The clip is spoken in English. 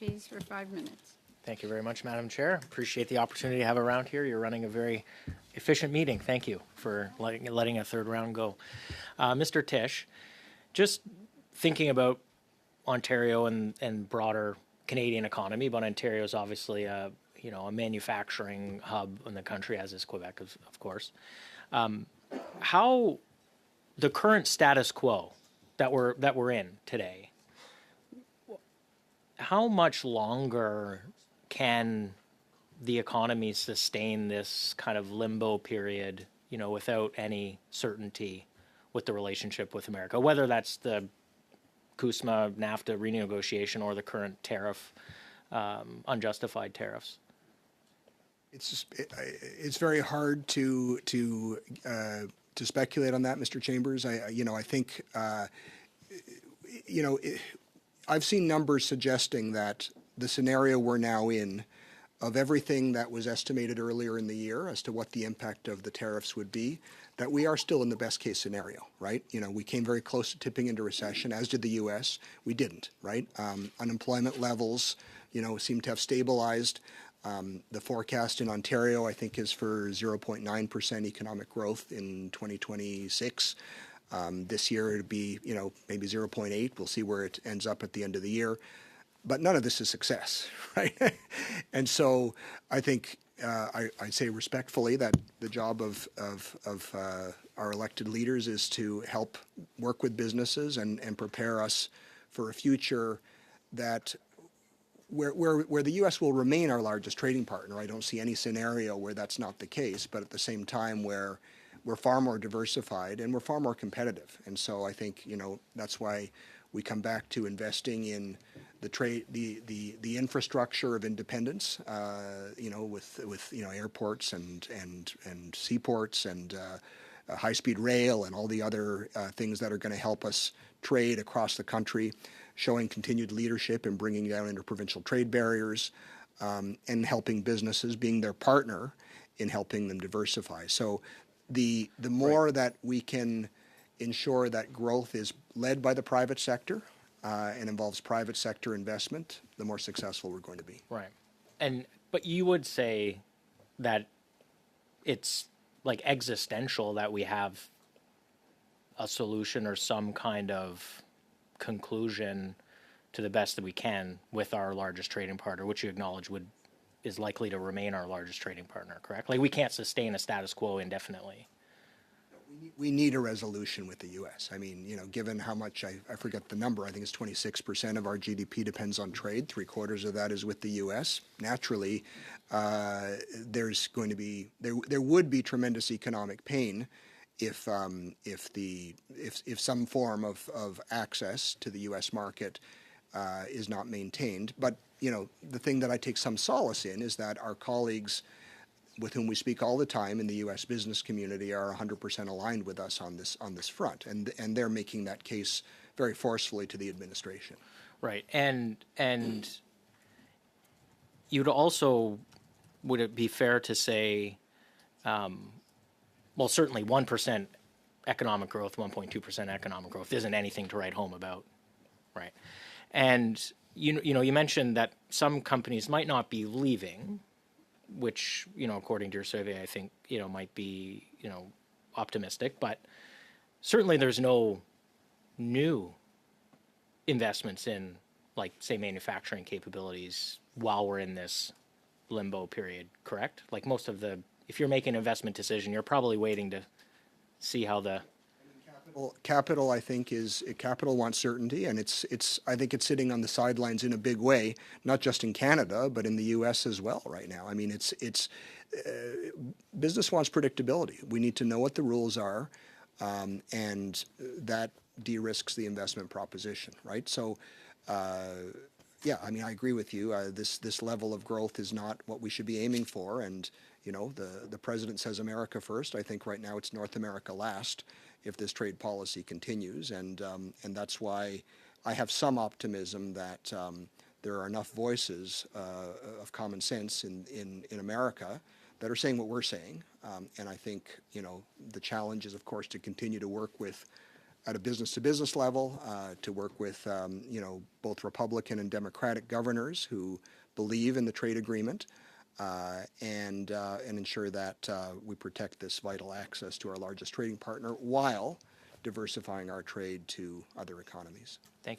fees for 5 minutes. Thank you very much, Madam Chair. Appreciate the opportunity to have a round here. You're running a very efficient meeting. Thank you for letting a third round go. Mr. Tisch, just thinking about Ontario and broader Canadian economy, but Ontario is obviously a manufacturing hub in the country, as is Quebec, of course. How the current status quo that we're in today, how much longer can the economy sustain this kind of limbo period, without any certainty with the relationship with America, whether that's the CUSMA, NAFTA renegotiation or the current tariff, unjustified tariffs? It's very hard to speculate on that, Mr. Chambers. I think I've seen numbers suggesting that the scenario we're now in, of everything that was estimated earlier in the year as to what the impact of the tariffs would be, that we are still in the best case scenario, right? We came very close to tipping into recession, as did the U.S. We didn't, right? Unemployment levels, seem to have stabilized. The forecast in Ontario, I think, is for 0.9% economic growth in 2026. This year it'd be, maybe 0.8. We'll see where it ends up at the end of the year. But none of this is success, right? And so I think I say respectfully that the job of our elected leaders is to help work with businesses and prepare us for a future that where the U.S. will remain our largest trading partner. I don't see any scenario where that's not the case, but at the same time where we're far more diversified and we're far more competitive. And so I think, that's why we come back to investing in the trade, the infrastructure of independence, with airports and seaports and high-speed rail and all the other things that are going to help us trade across the country, showing continued leadership in bringing down interprovincial trade barriers, and helping businesses, being their partner in helping them diversify. So the more that we can ensure that growth is led by the private sector and involves private sector investment, the more successful we're going to be. Right. But you would say that it's like existential that we have a solution or some kind of conclusion to the best that we can with our largest trading partner, which you acknowledge is likely to remain our largest trading partner, correct? Like we can't sustain a status quo indefinitely. We need a resolution with the U.S. I mean, given how much, I forget the number, I think it's 26% of our GDP depends on trade. 3/4 of that is with the U.S. Naturally, there's going to be, there would be tremendous economic pain if some form of access to the U.S. market is not maintained. But, the thing that I take some solace in is that our colleagues with whom we speak all the time in the U.S. business community are 100% aligned with us on this front, and they're making that case very forcefully to the administration. Right, and you'd also, would it be fair to say, well, certainly 1% economic growth, 1.2% economic growth isn't anything to write home about, right? And you mentioned that some companies might not be leaving, which, according to your survey, I think, might be, optimistic, but certainly there's no new investments in, like, say, manufacturing capabilities while we're in this limbo period, correct? Like if you're making an investment decision, you're probably waiting to see how the... Capital, I think, capital wants certainty, and I think it's sitting on the sidelines in a big way, not just in Canada, but in the U.S. as well right now. I mean, business wants predictability. We need to know what the rules are, and that de-risks the investment proposition, right? So, yeah, I mean, I agree with you. This level of growth is not what we should be aiming for, and the president says America first. I think right now it's North America last, if this trade policy continues, and that's why I have some optimism that there are enough voices of common sense in America that are saying what we're saying, and I think the challenge is, of course, to continue to work with at a business-to-business level, to work with both Republican and Democratic governors who believe in the trade agreement, and ensure that we protect this vital access to our largest trading partner while diversifying our trade to other economies. Thank you.